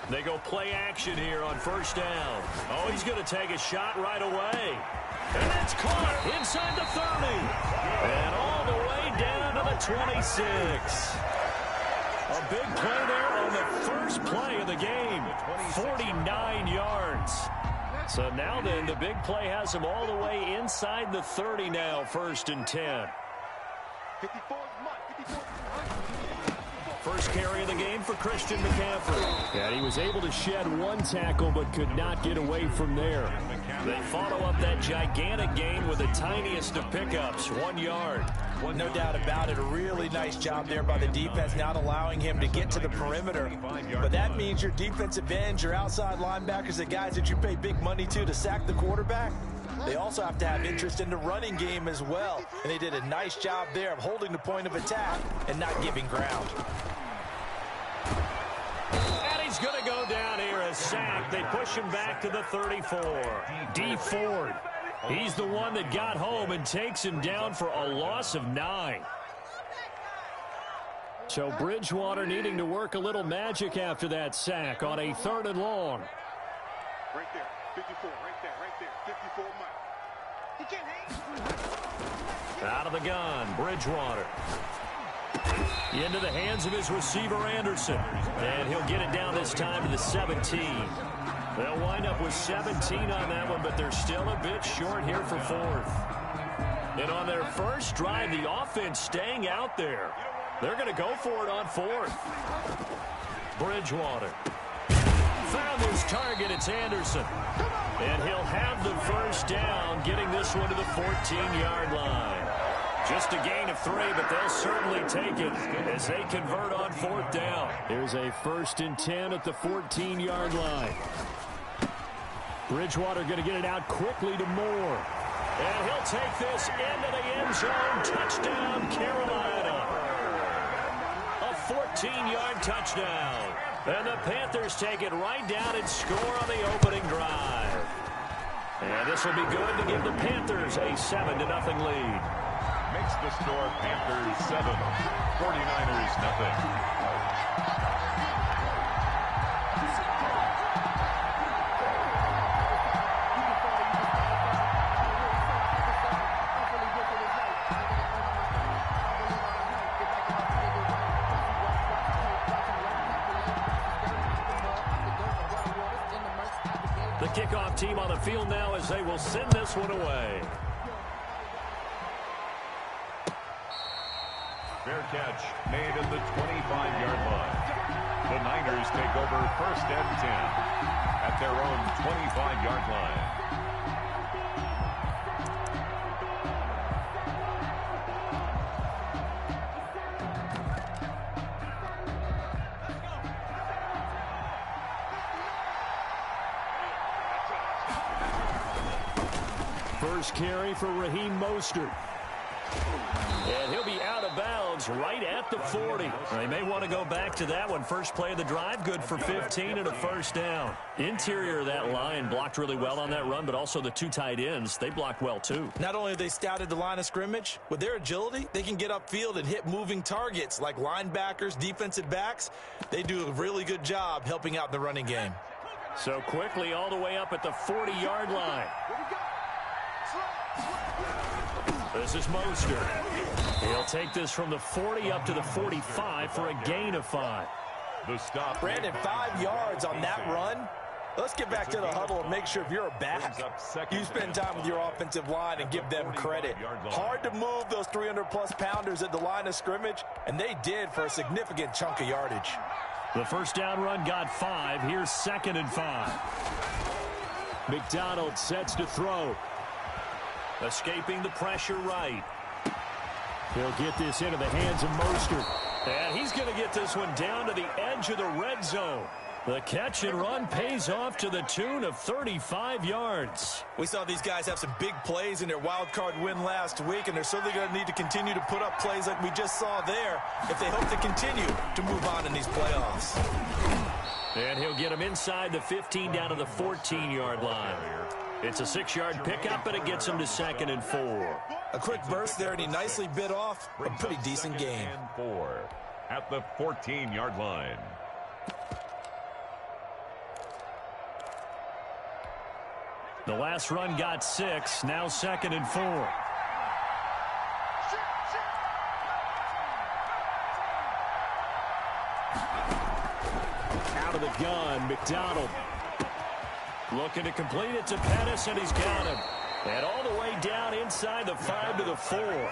They go play action here on first down. Oh, he's going to take a shot right away. And that's caught inside the 30. And all the way down to the 26. A big play there on the first play of the game. 49 yards. So now then, the big play has him all the way inside the 30 now, 1st and 10. First carry of the game for Christian McCaffrey. And he was able to shed one tackle but could not get away from there. They follow up that gigantic gain with the tiniest of pickups, 1 yard. No doubt about it. A really nice job there by the defense, not allowing him to get to the perimeter. But that means your defensive ends, your outside linebackers, the guys that you pay big money to sack the quarterback, they also have to have interest in the running game as well. And they did a nice job there of holding the point of attack and not giving ground. And he's going to go down here, a sack. They push him back to the 34. D. Ford. He's the one that got home and takes him down for a loss of 9. So Bridgewater needing to work a little magic after that sack on a 3rd and long. Right there, 54, right there, 54 miles. He can't hang. Out of the gun, Bridgewater. Into the hands of his receiver, Anderson. And he'll get it down this time to the 17. They'll wind up with 17 on that one, but they're still a bit short here for 4th. And on their first drive, the offense staying out there. They're going to go for it on 4th. Bridgewater. Found his target. It's Anderson. And he'll have the first down, getting this one to the 14-yard line. Just a gain of 3, but they'll certainly take it as they convert on 4th down. Here's a 1st and 10 at the 14-yard line. Bridgewater going to get it out quickly to Moore. And he'll take this into the end zone. Touchdown, Carolina. A 14-yard touchdown. And the Panthers take it right down and score on the opening drive. And this will be good to give the Panthers a 7-0 lead. Makes the score Panthers 7, 49ers nothing. The kickoff team on the field now as they will send this one away. Fair catch made at the 25-yard line. The Niners take over 1st and 10 at their own 25-yard line. First carry for Raheem Mostert. And he'll be out of bounds right at the 40. They may want to go back to that one. First play of the drive, good for 15 and a 1st down. Interior of that line blocked really well on that run, but also the 2 tight ends, they blocked well too. Not only have they scouted the line of scrimmage, with their agility, they can get upfield and hit moving targets like linebackers, defensive backs. They do a really good job helping out the running game. So quickly all the way up at the 40-yard line. This is Mostert. He'll take this from the 40 up to the 45 for a gain of 5. The stop. Brandon, 5 yards on that run. Let's get back to the huddle and make sure if you're a back, you spend time with your offensive line and give them credit. Hard to move those 300-plus pounders at the line of scrimmage, and they did for a significant chunk of yardage. The first down run got 5. Here's 2nd and 5. McDonald sets to throw. Escaping the pressure right. He'll get this into the hands of Mostert. And he's going to get this one down to the edge of the red zone. The catch and run pays off to the tune of 35 yards. We saw these guys have some big plays in their wild card win last week, and they're certainly going to need to continue to put up plays like we just saw there if they hope to continue to move on in these playoffs. And he'll get him inside the 15 down to the 14-yard line. It's a 6-yard pickup, and it gets him to 2nd and 4. A quick burst there, and he nicely bit off a pretty decent gain. 2nd and 4 at the 14-yard line. The last run got 6, now 2nd and 4. Out of the gun, McDonald. Looking to complete it to Pettis, and he's got him. And all the way down inside the 5 to the 4.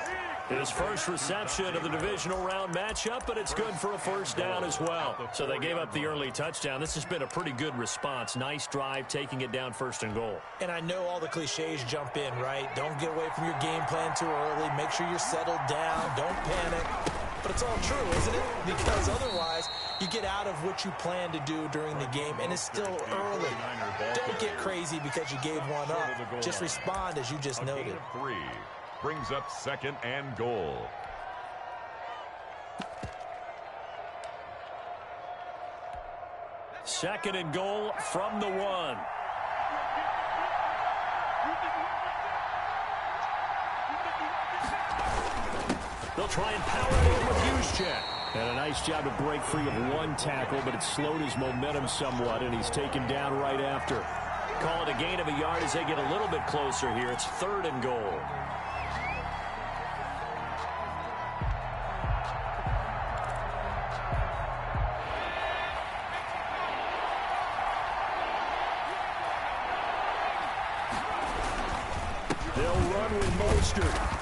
His first reception of the divisional round matchup, but it's good for a first down as well. So they gave up the early touchdown. This has been a pretty good response. Nice drive, taking it down 1st and goal. And I know all the cliches jump in, right? Don't get away from your game plan too early. Make sure you're settled down. Don't panic. But it's all true, isn't it? Because otherwise, you get out of what you plan to do during the game, and it's still early. Don't get crazy because you gave one up. Just respond as you just noted. 3 brings up 2nd and goal. Second and goal from the 1. They'll try and power it in with Juszczyk. And a nice job to break free of one tackle, but it slowed his momentum somewhat, and he's taken down right after. Call it a gain of a yard as they get a little bit closer here. It's 3rd and goal. They'll run with Mostert.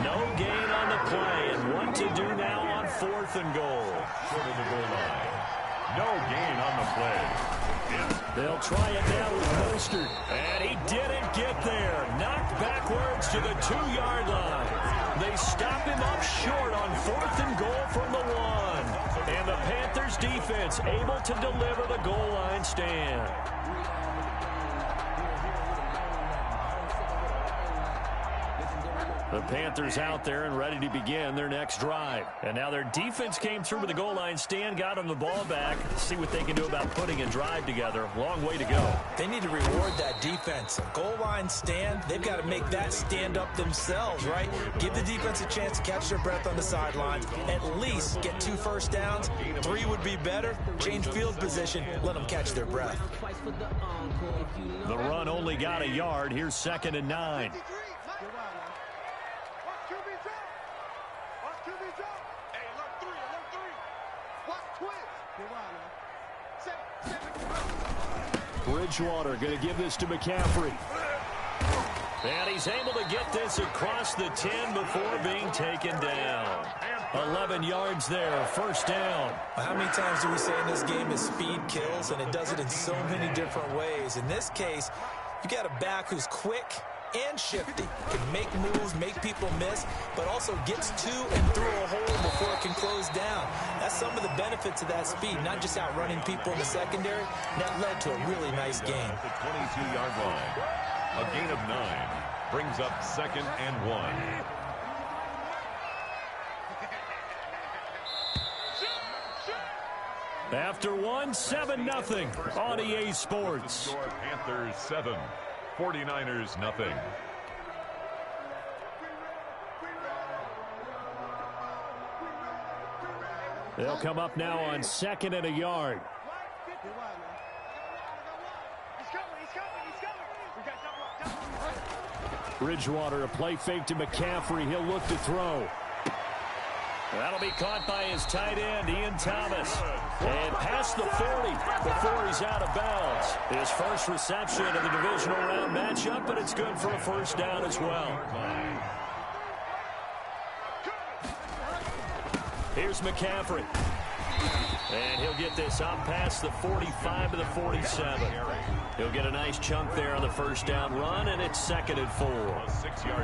No gain on the play, and what to do now on 4th and goal. Short of the goal line. No gain on the play. They'll try it now with Mostert, and he didn't get there. Knocked backwards to the 2-yard line. They stop him up short on 4th and goal from the 1. And the Panthers defense able to deliver the goal line stand. The Panthers out there and ready to begin their next drive. And now their defense came through with the goal line stand, got them the ball back. See what they can do about putting a drive together. Long way to go. They need to reward that defense. A goal line stand, they've got to make that stand up themselves, right? Give the defense a chance to catch their breath on the sidelines. At least get 2 first downs. 3 would be better. Change field position. Let them catch their breath. The run only got a yard. Here's 2nd and 9. Bridgewater going to give this to McCaffrey. And he's able to get this across the 10 before being taken down. 11 yards there, first down. How many times do we say in this game is speed kills, and it does it in so many different ways. In this case, you got a back who's quick and shifty, can make moves, make people miss, but also gets to and through a hole before it can close down. That's some of the benefits of that speed, not just outrunning people in the secondary. That led to a really nice game. At the 22-yard line, a gain of 9 brings up 2nd and 1. After 7-0 on EA Sports. Panthers 7, 49ers nothing. They'll come up now on 2nd and a yard. Bridgewater, a play fake to McCaffrey. He'll look to throw. That'll be caught by his tight end, Ian Thomas. And past the 40 before he's out of bounds. His first reception of the divisional round matchup, but it's good for a first down as well. Here's McCaffrey. And he'll get this up past the 45 to the 47. He'll get a nice chunk there on the first down run, and it's 2nd and 4.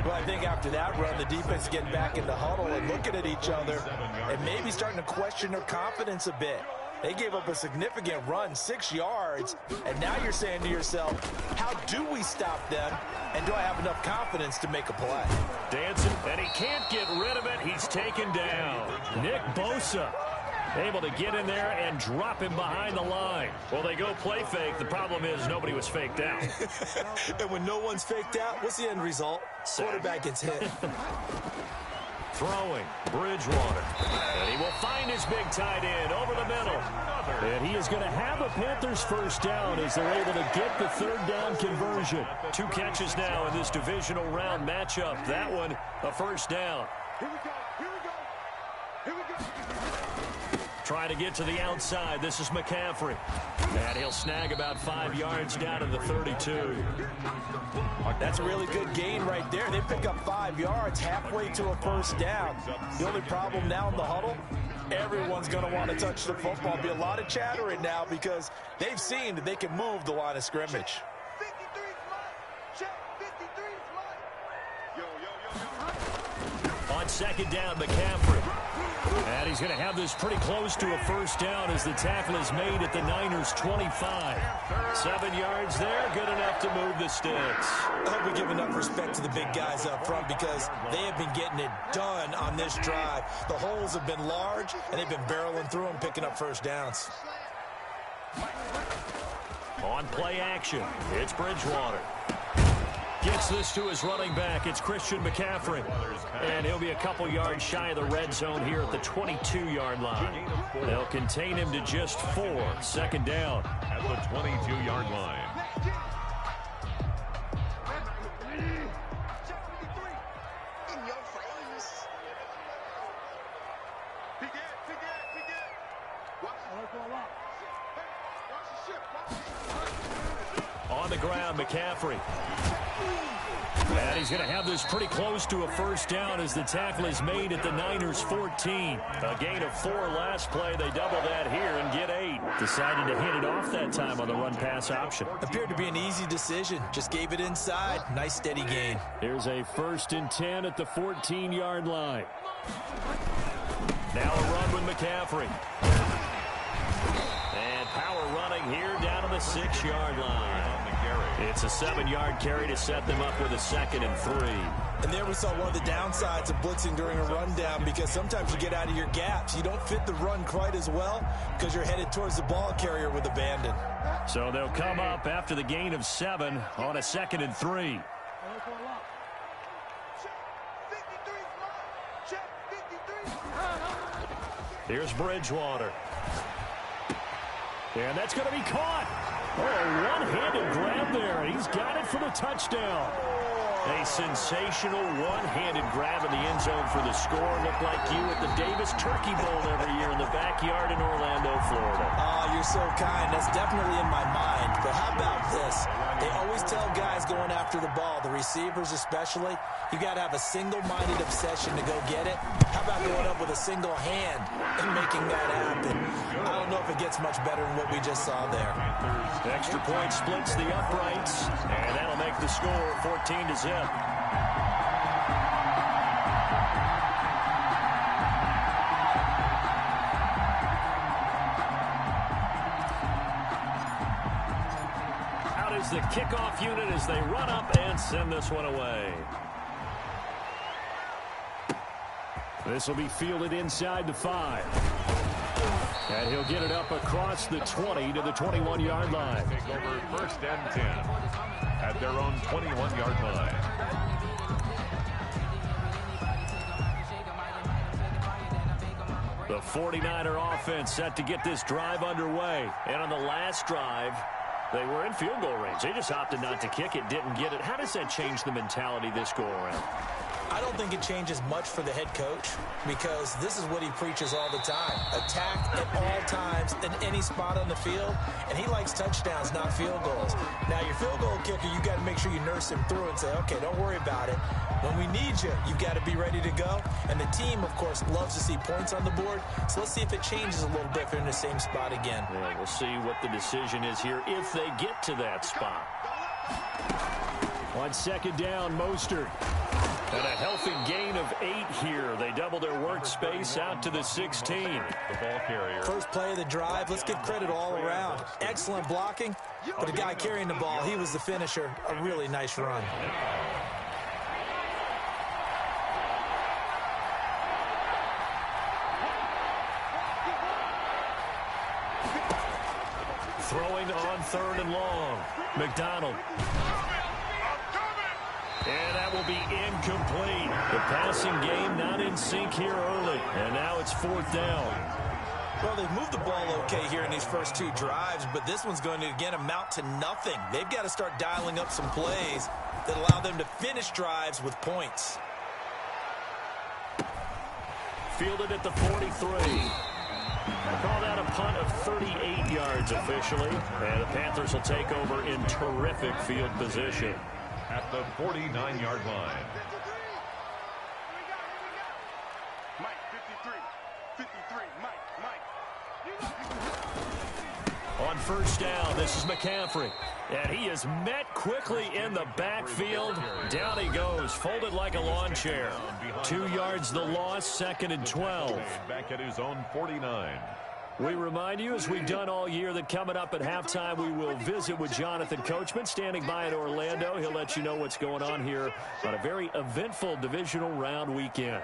Well, I think after that run, the defense getting back in the huddle and looking at each other and maybe starting to question their confidence a bit. They gave up a significant run, 6 yards, and now you're saying to yourself, how do we stop them, and do I have enough confidence to make a play? Dancing, and he can't get rid of it. He's taken down. Nick Bosa. Able to get in there and drop him behind the line. Well, they go play fake. The problem is nobody was faked out. And when no one's faked out, what's the end result? Quarterback gets hit. Throwing, Bridgewater. And he will find his big tight end over the middle. And he is going to have a Panthers first down as they're able to get the third down conversion. 2 catches now in this divisional round matchup. That one, a first down. Here we go. Here we go. Here we go. Trying to get to the outside. This is McCaffrey. And he'll snag about 5 yards down to the 32. That's a really good gain right there. They pick up 5 yards halfway to a first down. The only problem now in the huddle, everyone's going to want to touch the football. There'll be a lot of chattering now because they've seen that they can move the line of scrimmage. 53's mine. Check. 53's mine. Yo, yo, yo, yo. On second down, McCaffrey. And he's going to have this pretty close to a first down as the tackle is made at the Niners' 25. 7 yards there, good enough to move the sticks. I hope we give enough respect to the big guys up front because they have been getting it done on this drive. The holes have been large, and they've been barreling through them, picking up first downs. On play action, it's Bridgewater. Gets this to his running back. It's Christian McCaffrey. And he'll be a couple yards shy of the red zone here at the 22-yard line. They'll contain him to just 4. Second down. At the 22-yard line. In your face. Big Ed. Watch the ship. On the ground, McCaffrey. And he's going to have this pretty close to a first down as the tackle is made at the Niners' 14. A gain of 4 last play. They double that here and get 8. Decided to hit it off that time on the run-pass option. Appeared to be an easy decision. Just gave it inside. Nice steady gain. Here's a 1st and 10 at the 14-yard line. Now a run with McCaffrey. And power running here down to the 6-yard line. It's a 7-yard carry to set them up with a 2nd and 3. And there we saw one of the downsides of blitzing during a rundown because sometimes you get out of your gaps. You don't fit the run quite as well because you're headed towards the ball carrier with abandon. So they'll come up after the gain of 7 on a 2nd and 3. Here's Bridgewater. And that's going to be caught. Oh, one-handed grab there. He's got it for the touchdown. A sensational one-handed grab in the end zone for the score. Looked like you at the Davis Turkey Bowl every year in the backyard in Orlando, Florida. Oh, you're so kind. That's definitely in my mind. But how about this? They always tell guys going after the ball, the receivers especially, you got to have a single-minded obsession to go get it. How about going up with a single hand and making that happen? I don't know if it gets much better than what we just saw there. Extra point splits the uprights, and that'll make the score 14-0. Out is the kickoff unit as they run up and send this one away. This will be fielded inside the 5. And he'll get it up across the 20 to the 21-yard line. Take over 1st and 10 at their own 21-yard line. The 49er offense set to get this drive underway. And on the last drive, they were in field goal range. They just opted not to kick it, didn't get it. How does that change the mentality this go-around? I don't think it changes much for the head coach because this is what he preaches all the time. Attack at all times in any spot on the field, and he likes touchdowns, not field goals. Now, your field goal kicker, you got to make sure you nurse him through and say, okay, don't worry about it. When we need you, you've got to be ready to go. And the team, of course, loves to see points on the board. So let's see if it changes a little bit if they're in the same spot again. Yeah, we'll see what the decision is here if they get to that spot. On second down, Mostert. And a healthy gain of 8 here. They double their workspace out to the 16. The ball carrier. First play of the drive, let's give credit all around. Excellent blocking, but the guy carrying the ball, he was the finisher. A really nice run. Throwing on 3rd and long. McDonald. And that will be incomplete. The passing game not in sync here early. And now it's 4th down. Well, they've moved the ball okay here in these first 2 drives, but this one's going to, again, amount to nothing. They've got to start dialing up some plays that allow them to finish drives with points. Fielded at the 43. Called out a punt of 38 yards officially. And the Panthers will take over in terrific field position. At the 49-yard line. Mike, 53. 53, Mike. On 1st down, this is McCaffrey. And he is met quickly in the backfield. Down he goes, folded like a lawn chair. 2 yards the loss, 2nd and 12. Back at his own 49. We remind you, as we've done all year, that coming up at halftime, we will visit with Jonathan Coachman, standing by in Orlando. He'll let you know what's going on here on a very eventful divisional round weekend.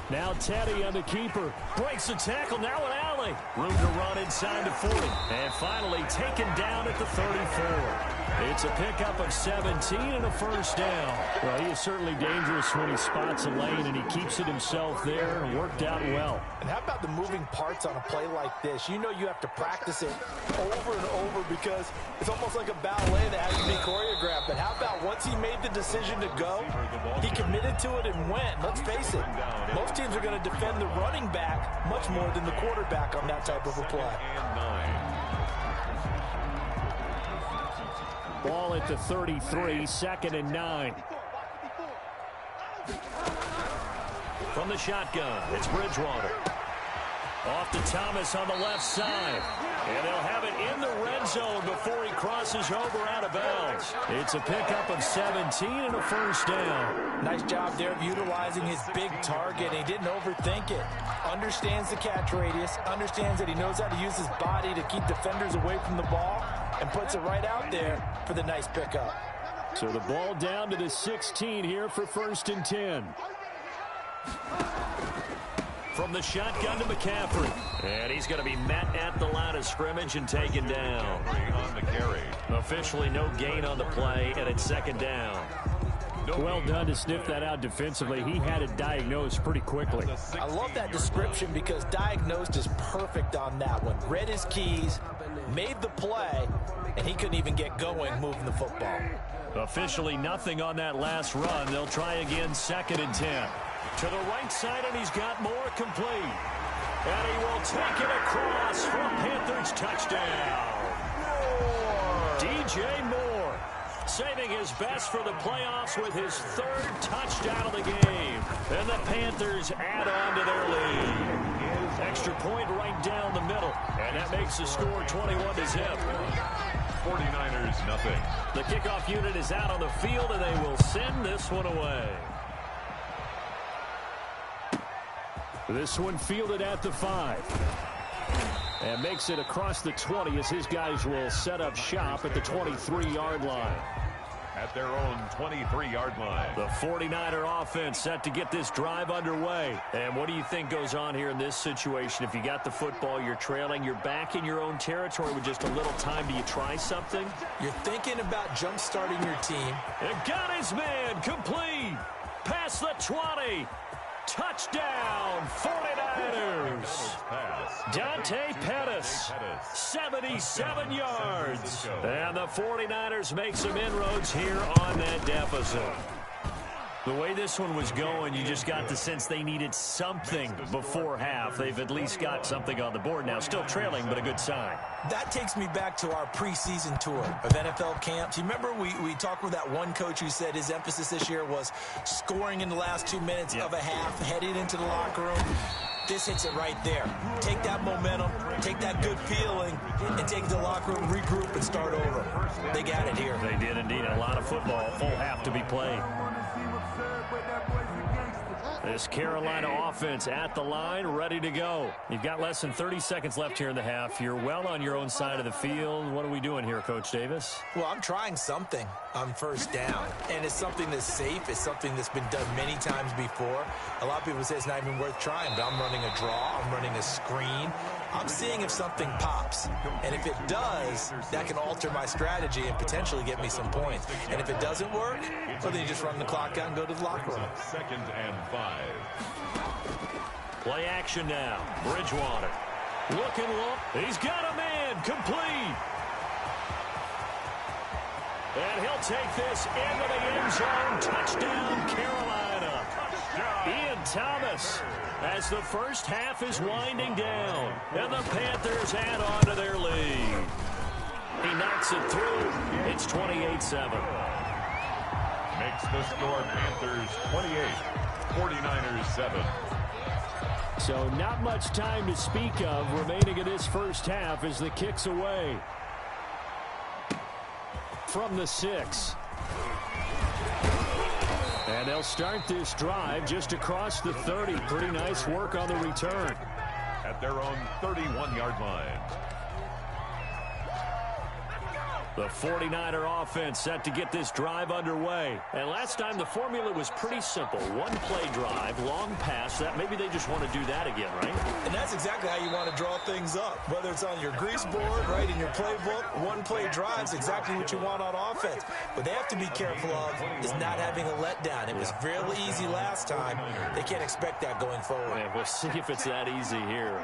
Now Teddy on the keeper. Breaks the tackle. Now an alley. Room to run inside the 40. And finally taken down at the 34. It's a pickup of 17 and a 1st down. Well, he is certainly dangerous when he spots a lane, and he keeps it himself there. Worked out well. And how about the moving parts on a play like this? You know you have to practice it over and over because it's almost like a ballet that has to be choreographed. But how about once he made the decision to go, he committed to it and went. Let's face it, most teams are going to defend the running back much more than the quarterback on that type of a play. Ball at the 33, 2nd and 9. From the shotgun, it's Bridgewater. Off to Thomas on the left side. And they'll have it in the red zone before he crosses over out of bounds. It's a pickup of 17 and a 1st down. Nice job there of utilizing his big target. He didn't overthink it. Understands the catch radius. Understands that he knows how to use his body to keep defenders away from the ball. And puts it right out there for the nice pickup. So the ball down to the 16 here for 1st and 10. From the shotgun to McCaffrey. And he's going to be met at the line of scrimmage and taken down. On the carry. Officially no gain on the play, and it's 2nd down. Well done to sniff that out defensively. He had it diagnosed pretty quickly. I love that description because diagnosed is perfect on that one. Read his keys, made the play, and he couldn't even get going moving the football. Officially nothing on that last run. They'll try again, 2nd and 10. To the right side, and he's got more complete. And he will take it across for a Panthers touchdown. DJ Moore saving his best for the playoffs with his 3rd touchdown of the game. And the Panthers add on to their lead. Extra point right down the middle. And that makes the score 21-0. 49ers, nothing. The kickoff unit is out on the field, and they will send this one away. This one fielded at the 5. And makes it across the 20 as his guys will set up shop at the 23-yard line. At their own 23-yard line. The 49er offense set to get this drive underway. And what do you think goes on here in this situation? If you got the football, you're trailing, you're back in your own territory with just a little time. Do you try something? You're thinking about jump-starting your team. And got his man complete. Past the 20. Touchdown, 49ers. Dante Pettis, 77 yards. And the 49ers make some inroads here on that deficit. The way this one was going, you just got the sense they needed something before half. They've at least got something on the board now. Still trailing, but a good sign. That takes me back to our preseason tour of NFL camps. You remember we talked with that one coach who said his emphasis this year was scoring in the last 2 minutes of a half, heading into the locker room. This hits it right there. Take that momentum, take that good feeling, and take it to the locker room, regroup, and start over. They got it here. They did indeed. A lot of football, full half to be played. This Carolina offense at the line, ready to go. You've got less than 30 seconds left here in the half. You're well on your own side of the field. What are we doing here, Coach Davis? Well, I'm trying something on first down, and it's something that's safe. It's something that's been done many times before. A lot of people say it's not even worth trying, but I'm running a draw. I'm running a screen. I'm seeing if something pops, and if it does, that can alter my strategy and potentially get me some points. And if it doesn't work, well, then you just run the clock out and go to the locker room. 2nd and 5. Play action now. Bridgewater. Looking low. He's got a man. Complete. And he'll take this into the end zone. Touchdown, Carolina. Ian Thomas, as the first half is winding down, and the Panthers add on to their lead. He knocks it through. It's 28-7. Makes the score Panthers 28, 49ers 7. So not much time to speak of remaining in this first half as the kick's away. From the 6. And they'll start this drive just across the 30. Pretty nice work on the return. At their own 31-yard line. The 49er offense set to get this drive underway. And last time the formula was pretty simple. One play drive, long pass. That maybe they just want to do that again, right? And that's exactly how you want to draw things up. Whether it's on your grease board, right, in your playbook, one play drive is exactly what you want on offense. What they have to be careful of is not having a letdown. It was fairly easy last time. They can't expect that going forward. Man, we'll see if it's that easy here.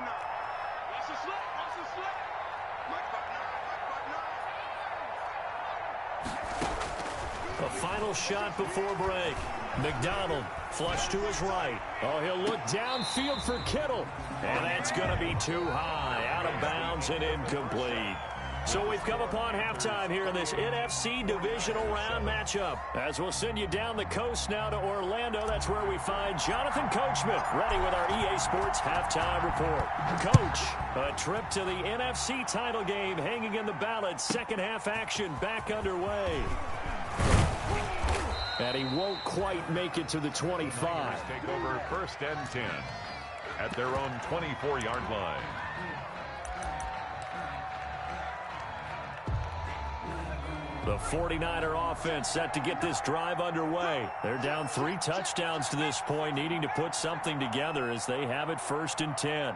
A final shot before break. McDonald flush to his right. Oh, he'll look downfield for Kittle. And that's going to be too high. Out of bounds and incomplete. So we've come upon halftime here in this NFC divisional round matchup. As we'll send you down the coast now to Orlando. That's where we find Jonathan Coachman ready with our EA Sports halftime report. Coach, a trip to the NFC title game hanging in the balance. Second half action back underway. And he won't quite make it to the 25. Take over 1st and 10 at their own 24-yard line. The 49er offense set to get this drive underway. They're down 3 touchdowns to this point, needing to put something together as they have it 1st and 10.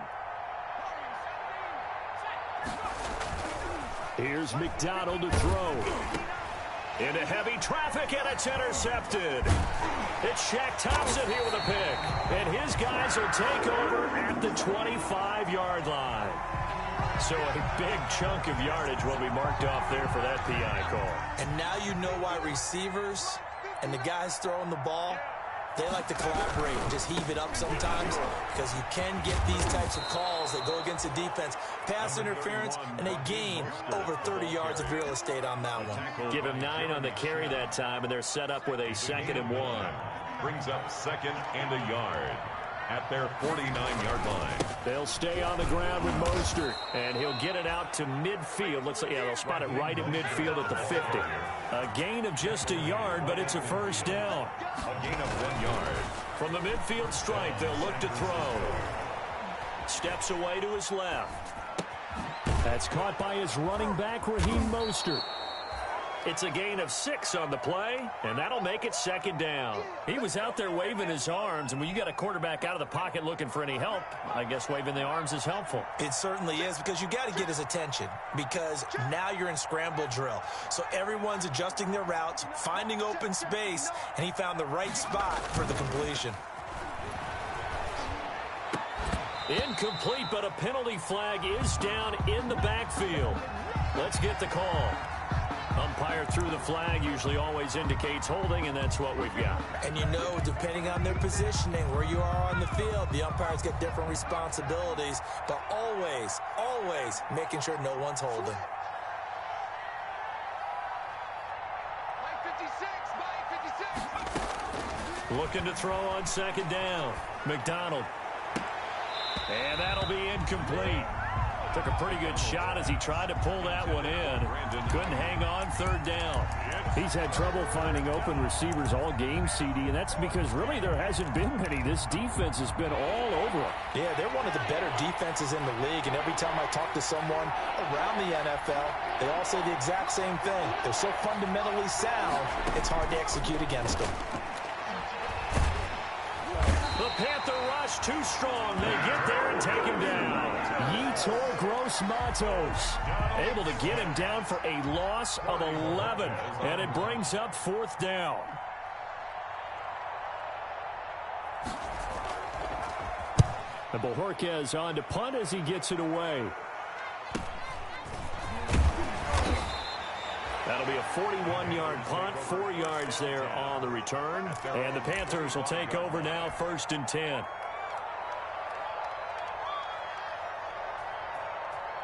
Here's McDonald to throw. Into heavy traffic, and it's intercepted. It's Shaq Thompson here with a pick. And his guys will take over at the 25-yard line. So a big chunk of yardage will be marked off there for that PI call. And now you know why receivers and the guys throwing the ball, they like to collaborate and just heave it up sometimes, because you can get these types of calls that go against the defense. Pass interference, and they gain over 30 yards of real estate on that one. Give him 9 on the carry that time, and they're set up with a 2nd and 1. Brings up 2nd and a yard at their 49-yard line. They'll stay on the ground with Mostert, and he'll get it out to midfield. Looks like, yeah, they'll spot it right at midfield at the 50. A gain of just a yard, but it's a first down. A gain of 1 yard. From the midfield stripe, they'll look to throw. Steps away to his left. That's caught by his running back, Raheem Mostert. It's a gain of 6 on the play, and that'll make it 2nd down. He was out there waving his arms, and when you got a quarterback out of the pocket looking for any help, I guess waving the arms is helpful. It certainly is, because you got to get his attention, because now you're in scramble drill. So everyone's adjusting their routes, finding open space, and he found the right spot for the completion. Incomplete, but a penalty flag is down in the backfield. Let's get the call. Umpire threw the flag, usually always indicates holding, and that's what we've got. And you know, depending on their positioning, where you are on the field, the umpires get different responsibilities, but always, always making sure no one's holding. Looking to throw on 2nd down. McDonald. And that'll be incomplete. Took a pretty good shot as he tried to pull that one in. Couldn't hang on third down. He's had trouble finding open receivers all game, CD, and that's because really there hasn't been many. This defense has been all over him. Yeah, they're one of the better defenses in the league, and every time I talk to someone around the NFL, they all say the exact same thing. They're so fundamentally sound, it's hard to execute against them. The Panther rush too strong. They get there and take him down. Yetur Gross-Matos Able to get him down for a loss of 11. And it brings up fourth down. And Bojorquez on to punt as he gets it away. That'll be a 41-yard punt, 4 yards there on the return. And the Panthers will take over now, 1st and 10.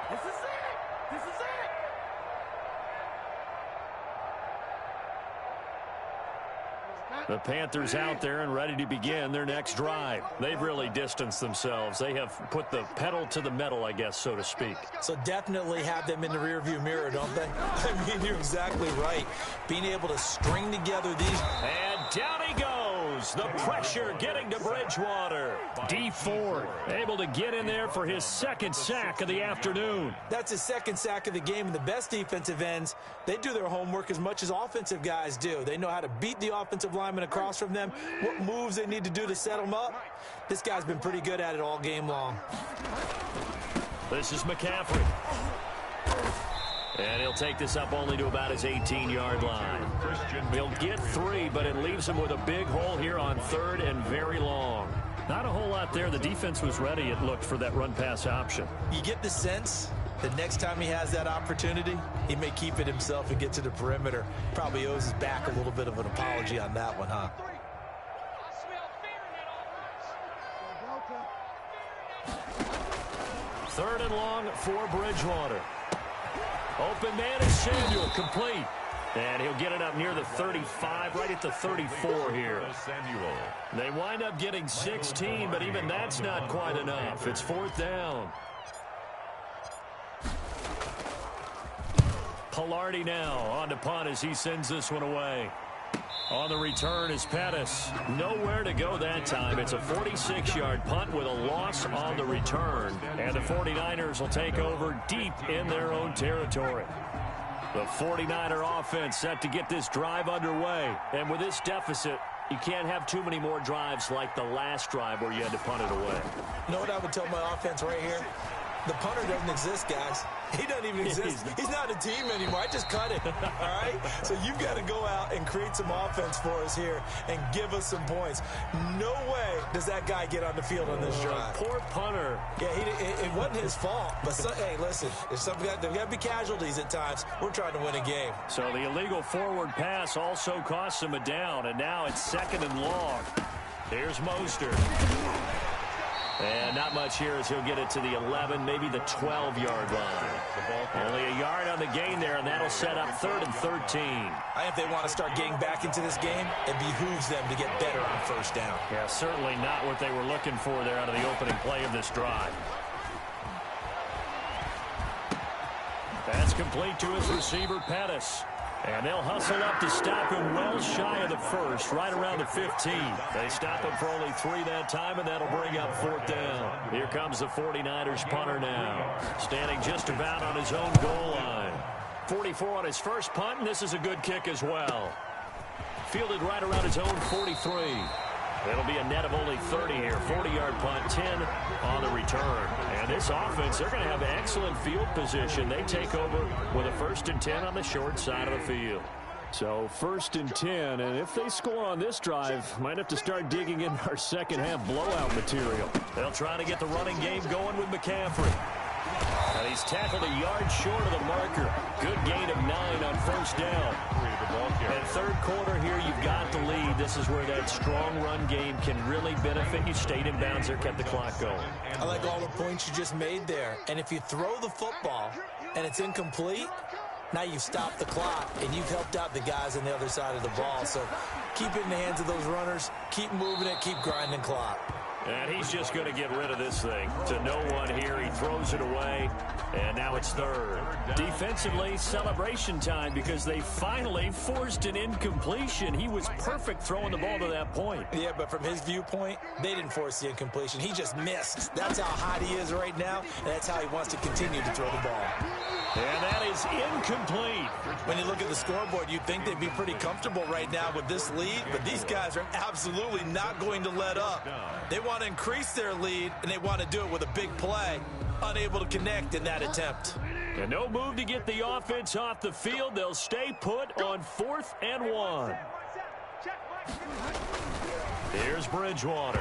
This is it. This is it. The Panthers out there and ready to begin their next drive. They've really distanced themselves. They have put the pedal to the metal, I guess, so to speak. So definitely have them in the rearview mirror, don't they? I mean, you're exactly right. Being able to string together these. And down he goes. The pressure getting to Bridgewater. D Ford able to get in there for his 2nd sack of the afternoon. That's his 2nd sack of the game, and the best defensive ends, they do their homework as much as offensive guys do. They know how to beat the offensive lineman across from them, what moves they need to do to set them up. This guy's been pretty good at it all game long. This is McCaffrey. And he'll take this up only to about his 18-yard line. He'll get 3, but it leaves him with a big hole here on 3rd and very long. Not a whole lot there. The defense was ready, it looked, for that run-pass option. You get the sense that next time he has that opportunity, he may keep it himself and get to the perimeter. Probably owes his back a little bit of an apology on that one, huh? 3rd and long for Bridgewater. Open man is Samuel, complete. And he'll get it up near the 35, right at the 34 here. They wind up getting 16, but even that's not quite enough. It's 4th down. Pilardi now on to punt as he sends this one away. On the return is Pettis. Nowhere to go that time. It's a 46-yard punt with a loss on the return. And the 49ers will take over deep in their own territory. The 49er offense set to get this drive underway. And with this deficit, you can't have too many more drives like the last drive where you had to punt it away. You know what I would tell my offense right here? The punter doesn't exist, guys. He doesn't even exist. He's not a team anymore. I just cut it, all right? So you've got to go out and create some offense for us here and give us some points. No way does that guy get on the field on this drive. Poor punter. Yeah, it wasn't his fault. But, hey, listen, there's got to be casualties at times. We're trying to win a game. So the illegal forward pass also costs him a down, and now it's 2nd and long. Here's Mostert. And not much here as he'll get it to the 11, maybe the 12-yard line. Only a yard on the gain there, and that'll set up 3rd and 13. I think if they want to start getting back into this game, it behooves them to get better on 1st down. Yeah, certainly not what they were looking for there out of the opening play of this drive. That's complete to his receiver, Pettis. And they'll hustle up to stop him well shy of the 1st, right around the 15. They stop him for only 3 that time, and that'll bring up 4th down. Here comes the 49ers punter now, standing just about on his own goal line. 44 on his first punt, and this is a good kick as well. Fielded right around his own 43. It'll be a net of only 30 here. 40-yard punt, 10 on the return. And this offense, they're going to have excellent field position. They take over with a 1st and 10 on the short side of the field. So 1st and 10, and if they score on this drive, might have to start digging in our second-half blowout material. They'll try to get the running game going with McCaffrey. And he's tackled a yard short of the marker. Good gain of 9 on 1st down. And 3rd quarter here, you've got the lead. This is where that strong run game can really benefit you. Stayed in bounds there, kept the clock going. I like all the points you just made there. And if you throw the football and it's incomplete, now you've stopped the clock and you've helped out the guys on the other side of the ball. So keep it in the hands of those runners. Keep moving it. Keep grinding clock. And he's just going to get rid of this thing. To no one here. He throws it away. And now it's third. Defensively, celebration time because they finally forced an incompletion. He was perfect throwing the ball to that point. Yeah, but from his viewpoint, they didn't force the incompletion. He just missed. That's how hot he is right now, and that's how he wants to continue to throw the ball. And that is incomplete. When you look at the scoreboard, you'd think they'd be pretty comfortable right now with this lead, but these guys are absolutely not going to let up. They want to increase their lead, and they want to do it with a big play. Unable to connect in that attempt. And no move to get the offense off the field. They'll stay put on 4th and 1. Here's Bridgewater.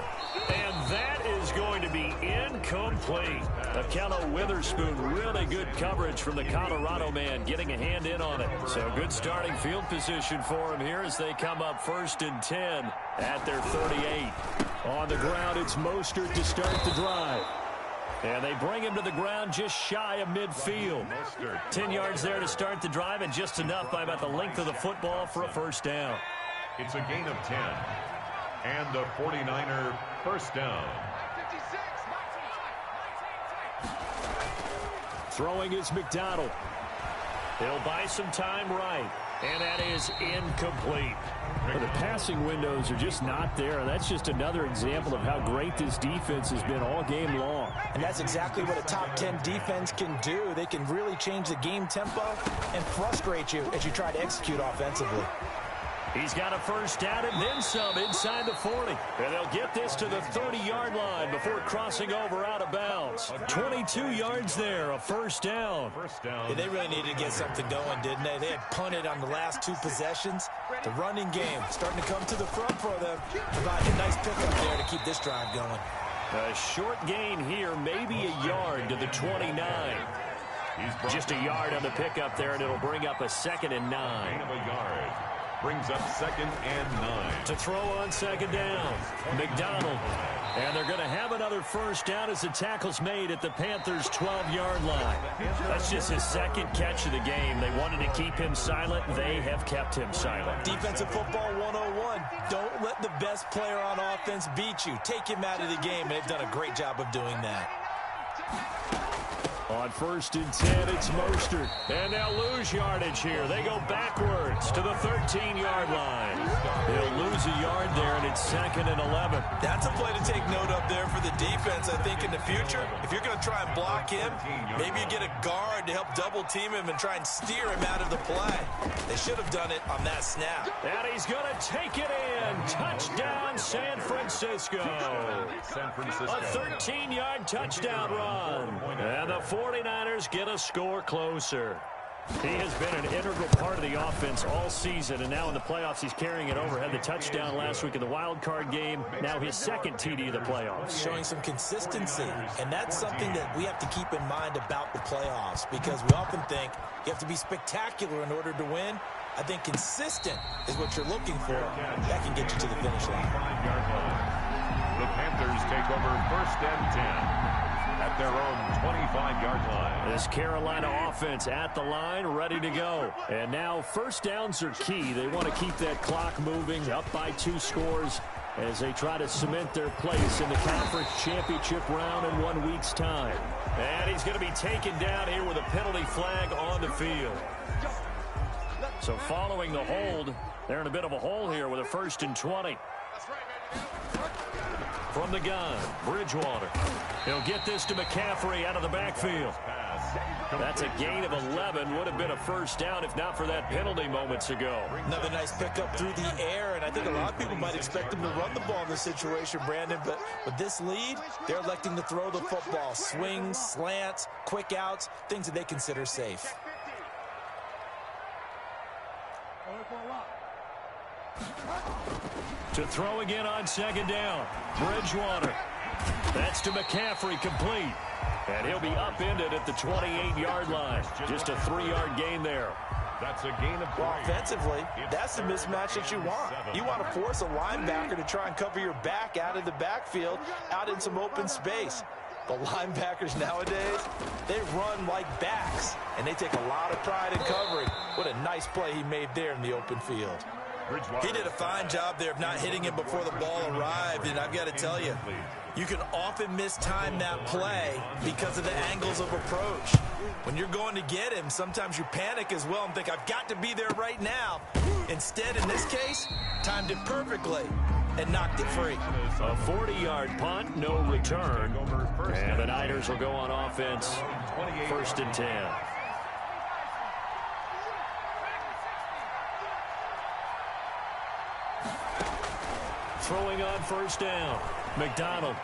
And that is going to be incomplete. Akello Witherspoon, really good coverage from the Colorado man, getting a hand in on it. So good starting field position for him here as they come up 1st and 10 at their 38. On the ground, it's Mostert to start the drive. And they bring him to the ground just shy of midfield. 10 yards there to start the drive, and just enough by about the length of the football for a first down. It's a gain of 10. And the 49er first down. Throwing is McDonald. He'll buy some time right. And that is incomplete. Well, the passing windows are just not there. That's just another example of how great this defense has been all game long. And that's exactly what a top 10 defense can do. They can really change the game tempo and frustrate you as you try to execute offensively. He's got a first down and then some inside the 40. And they'll get this to the 30-yard line before crossing over out of bounds. 22 yards there, a first down. Yeah, they really needed to get something going, didn't they? They had punted on the last 2 possessions. The running game starting to come to the front for them. Providing a nice pickup there to keep this drive going. A short gain here, maybe a yard to the 29. Just a yard on the pickup there, and it'll bring up a 2nd and 9. Brings up 2nd and 9. To throw on 2nd down, McDonald. And they're going to have another first down as the tackle's made at the Panthers' 12-yard line. That's just his 2nd catch of the game. They wanted to keep him silent. They have kept him silent. Defensive football 101. Don't let the best player on offense beat you. Take him out of the game, and they've done a great job of doing that. On 1st and 10, it's Mostert. And they'll lose yardage here. They go backwards to the 13-yard line. They'll lose a yard there, and it's 2nd and 11. That's a play to take note of there for the defense, I think, in the future. If you're going to try and block him, maybe you get a guard to help double-team him and try and steer him out of the play. They should have done it on that snap. And he's going to take it in. Touchdown, San Francisco. A 13-yard touchdown run. And the 49ers get a score closer. He has been an integral part of the offense all season, and now in the playoffs he's carrying it over. Had the touchdown last week in the wild card game. Now his 2nd TD of the playoffs. Showing some consistency, and that's something that we have to keep in mind about the playoffs, because we often think you have to be spectacular in order to win. I think consistent is what you're looking for. That can get you to the finish line. The Panthers take over 1st and 10. At their own 25-yard line. This Carolina offense at the line, ready to go. And now first downs are key. They want to keep that clock moving, up by 2 scores as they try to cement their place in the conference championship round in 1 week's time. And he's going to be taken down here with a penalty flag on the field. So following the hold, they're in a bit of a hole here with a 1st and 20. From the gun, Bridgewater. He'll get this to McCaffrey out of the backfield. That's a gain of 11. Would have been a first down if not for that penalty moments ago. Another nice pickup through the air, and I think a lot of people might expect him to run the ball in this situation, Brandon, but with this lead, they're electing to throw the football. Swings, slants, quick outs, things that they consider safe. To throw again on 2nd down. Bridgewater. That's to McCaffrey, complete. And he'll be upended at the 28-yard line. Just a 3-yard gain there. That's a gain of 3. Well, offensively, that's the mismatch that you want. You want to force a linebacker to try and cover your back out of the backfield, out in some open space. The linebackers nowadays, they run like backs, and they take a lot of pride in covering. What a nice play he made there in the open field. He did a fine job there of not hitting him before the ball arrived, and I've got to tell you, you can often mistime that play because of the angles of approach. When you're going to get him, sometimes you panic as well and think, I've got to be there right now. Instead, in this case, timed it perfectly and knocked it free. A 40-yard punt, no return. And the Niners will go on offense, 1st and 10. Throwing on 1st down. McDonald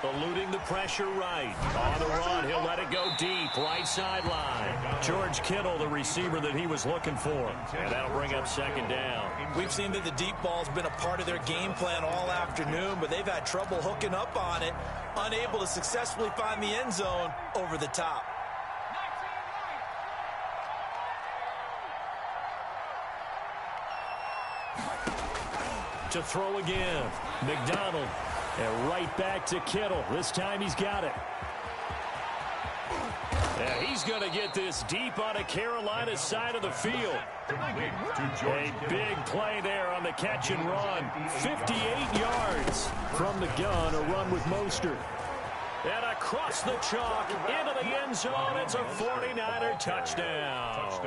eluding the pressure right. On the run, he'll let it go deep, right sideline. George Kittle, the receiver that he was looking for. And that'll bring up 2nd down. We've seen that the deep ball's been a part of their game plan all afternoon, but they've had trouble hooking up on it, unable to successfully find the end zone over the top. To throw again. McDonald. And right back to Kittle. This time he's got it. And he's going to get this deep on the Carolina side of the field. A big play there on the catch and run. 58 yards from the gun. A run with Mostert. And across the chalk into the end zone. It's a 49er touchdown.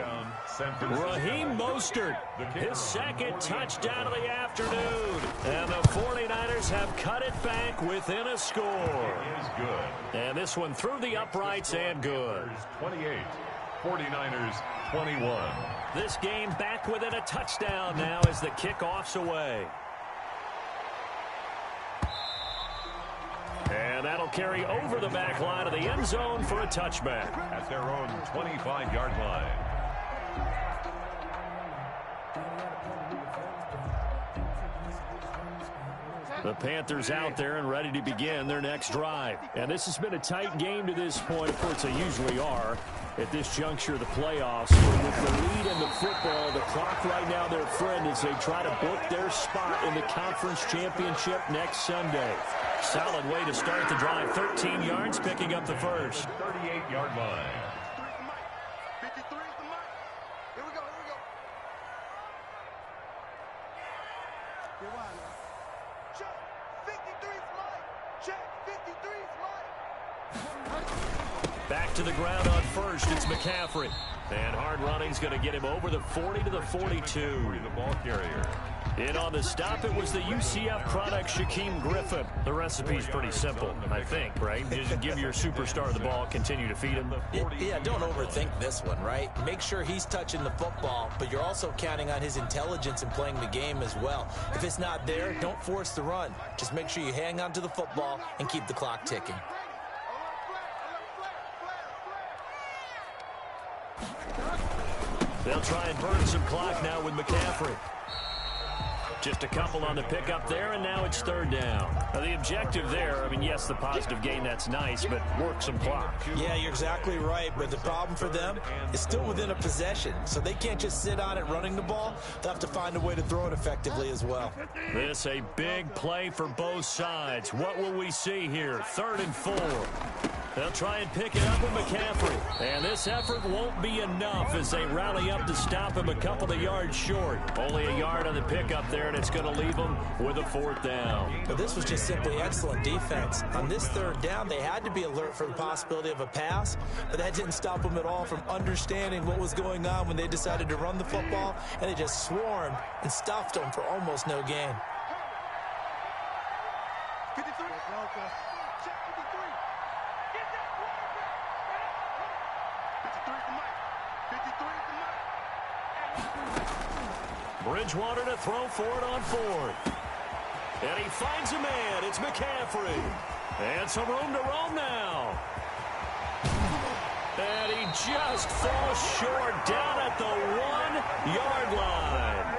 Raheem Mostert, his 2nd touchdown of the afternoon. And the 49ers have cut it back within a score. And this one through the uprights and good. 28, 49ers 21. This game back within a touchdown now as the kickoff's away. And that'll carry over the back line of the end zone for a touchback. At their own 25-yard line. The Panthers out there and ready to begin their next drive. And this has been a tight game to this point. Of course, they usually are at this juncture of the playoffs. With the lead in the football, the clock right now their friend as they try to book their spot in the conference championship next Sunday. Solid way to start the drive. 13 yards, picking up the first. 38-yard line. 53 is the mark. Here we go, here we go. Get wide now. Check, 53 is Mike. Check, 53 is Mike. Back to the ground on 1st, it's McCaffrey. And hard running's going to get him over the 40 to the 42. The ball carrier. In on the stop, it was the UCF product, Shaquem Griffin. The recipe's pretty simple, I think, right? Just give your superstar the ball, continue to feed him. Yeah, don't overthink this one, right? Make sure he's touching the football, but you're also counting on his intelligence in playing the game as well. If it's not there, don't force the run. Just make sure you hang on to the football and keep the clock ticking. They'll try and burn some clock now with McCaffrey. Just a couple on the pickup there, and now it's 3rd down. Now the objective there, I mean, yes, the positive gain, that's nice, but work some clock. Yeah, you're exactly right, but the problem for them is still within a possession, so they can't just sit on it running the ball. They'll have to find a way to throw it effectively as well. This a big play for both sides. What will we see here? 3rd and 4. They'll try and pick it up with McCaffrey. And this effort won't be enough as they rally up to stop him a couple of yards short. Only a yard on the pickup there, and it's going to leave them with a 4th down. But this was just simply excellent defense. On this 3rd down, they had to be alert for the possibility of a pass, but that didn't stop them at all from understanding what was going on when they decided to run the football, and they just swarmed and stuffed them for almost no gain. 53. Check 53. Get that quarterback. 53 is the Mike. 53 is the Mike. Bridgewater to throw for it on 4th. And he finds a man. It's McCaffrey. And some room to roam now. And he just falls short down at the 1-yard line.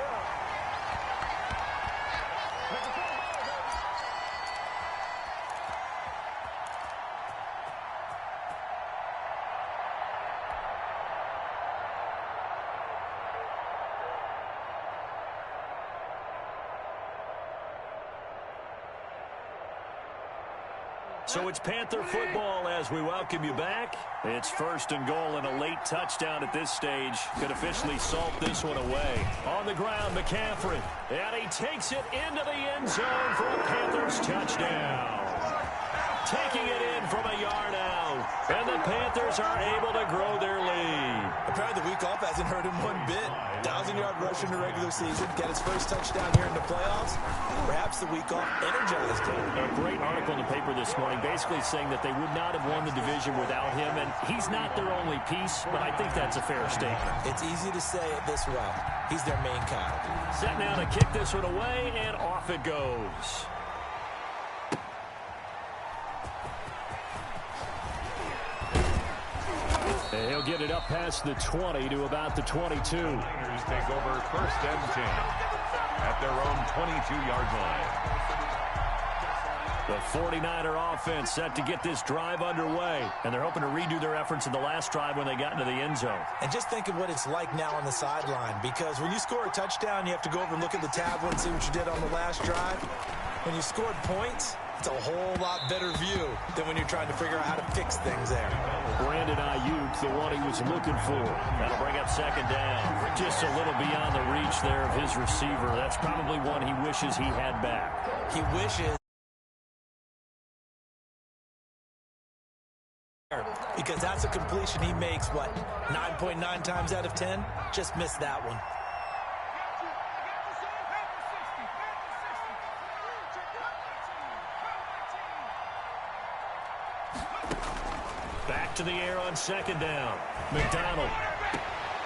So it's Panther football as we welcome you back. It's first and goal and a late touchdown at this stage. Could officially salt this one away. On the ground, McCaffrey. And he takes it into the end zone for a Panthers touchdown. Taking it in from a yard out. And the Panthers are able to grow their lead. Apparently the week off hasn't hurt him one bit. 1,000-yard rush in the regular season. Get his first touchdown here in the playoffs. Perhaps the week off energized him. A great article in the paper this morning basically saying that they would not have won the division without him. And he's not their only piece, but I think that's a fair statement. It's easy to say it this way. He's their main guy. Set now to kick this one away, and off it goes. And he'll get it up past the 20 to about the 22. Niners take over first and 10 at their own 22-yard line. The 49er offense set to get this drive underway, and they're hoping to redo their efforts in the last drive when they got into the end zone. And just think of what it's like now on the sideline, because when you score a touchdown, you have to go over and look at the tablet and see what you did on the last drive. When you scored points, it's a whole lot better view than when you're trying to figure out how to fix things there. Brandon Ayuk, the one he was looking for. That'll bring up second down. Just a little beyond the reach there of his receiver. That's probably one he wishes he had back. He wishes. Because that's a completion he makes, what, 9.9 times out of 10? Just missed that one. Back to the air on second down. McDonald.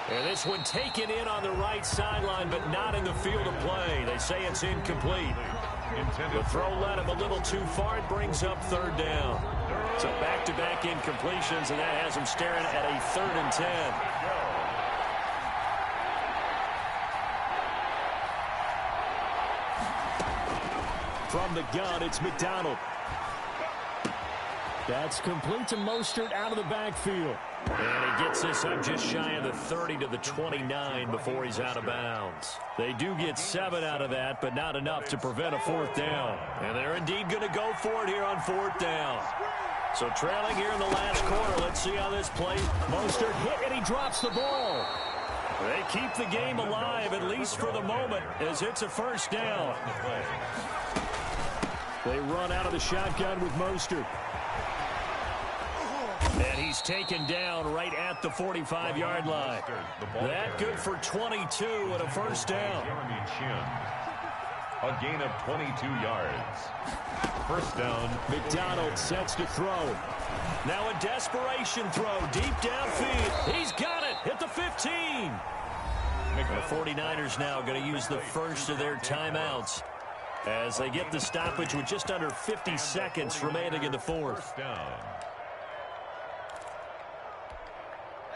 And this one taken in on the right sideline, but not in the field of play. They say it's incomplete. The throw led him a little too far. It brings up third down. So back-to-back incompletions, and that has him staring at a 3rd and 10. From the gun, it's McDonald. That's complete to Mostert out of the backfield. And he gets this up just shy of the 30 to the 29 before he's out of bounds. They do get 7 out of that, but not enough to prevent a 4th down. And they're indeed going to go for it here on 4th down. So trailing here in the last quarter. Let's see how this plays. Mostert hit, and he drops the ball. They keep the game alive, at least for the moment, as it's a 1st down. They run out of the shotgun with Mostert. And he's taken down right at the 45-yard line. That good for 22 and a 1st down. A gain of 22 yards. 1st down. McDonald sets to throw. Now a desperation throw deep downfield. He's got it at the 15. The 49ers now going to use the first of their timeouts as they get the stoppage with just under 50 seconds remaining in the 4th.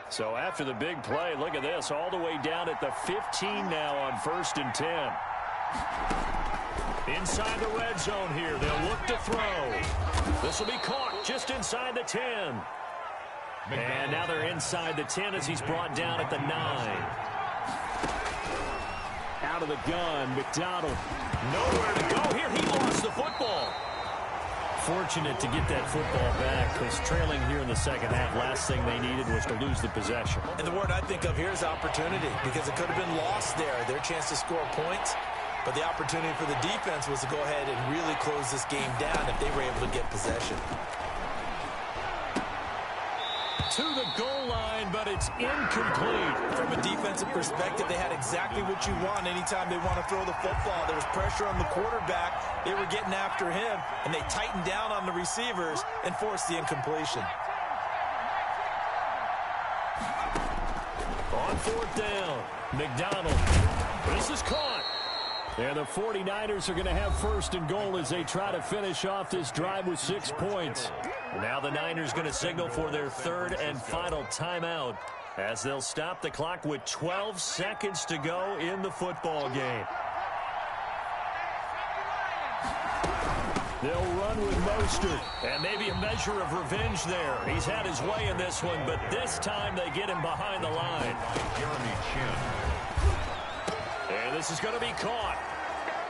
So after the big play, look at this, all the way down at the 15 now on 1st and 10. Inside the red zone here, they'll look to throw. This will be caught just inside the 10. And now they're inside the 10 as he's brought down at the 9. Out of the gun, McDonald. Nowhere to go here. He lost the football. Fortunate to get that football back, because trailing here in the second half, last thing they needed was to lose the possession. And the word I think of here is opportunity, because it could have been lost there, their chance to score points. But the opportunity for the defense was to go ahead and really close this game down if they were able to get possession. To the goal line, but it's incomplete. From a defensive perspective, they had exactly what you want anytime they want to throw the football. There was pressure on the quarterback. They were getting after him, and they tightened down on the receivers and forced the incompletion. On 4th down, McDonald. This is caught. And the 49ers are going to have 1st and goal as they try to finish off this drive with 6 points. Now the Niners going to signal for their 3rd and final timeout as they'll stop the clock with 12 seconds to go in the football game. They'll run with Mostert. And maybe a measure of revenge there. He's had his way in this one, but this time they get him behind the line. And this is going to be caught.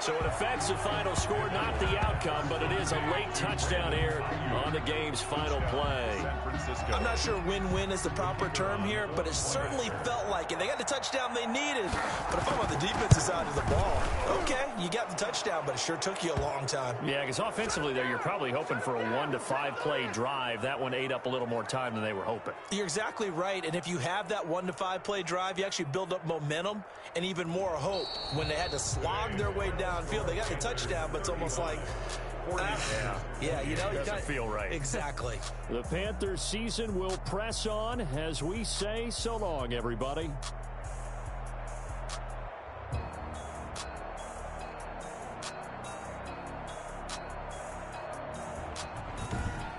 So it affects the final score, not the outcome, but it is a late touchdown here on the game's final play. I'm not sure win-win is the proper term here, but it certainly felt like it. They got the touchdown they needed. But if I'm on the defensive side of the ball, okay, you got the touchdown, but it sure took you a long time. Yeah, because offensively there, you're probably hoping for a 1 to 5 play drive. That one ate up a little more time than they were hoping. You're exactly right, and if you have that 1 to 5 play drive, you actually build up momentum and even more hope. When they had to slog their way downfield, they got the touchdown, but it's almost like, yeah, you know, doesn't feel right. Exactly. The Panthers season will press on as we say so long, everybody.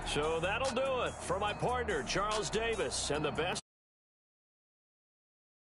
So that'll do it for my partner, Charles Davis, and the best.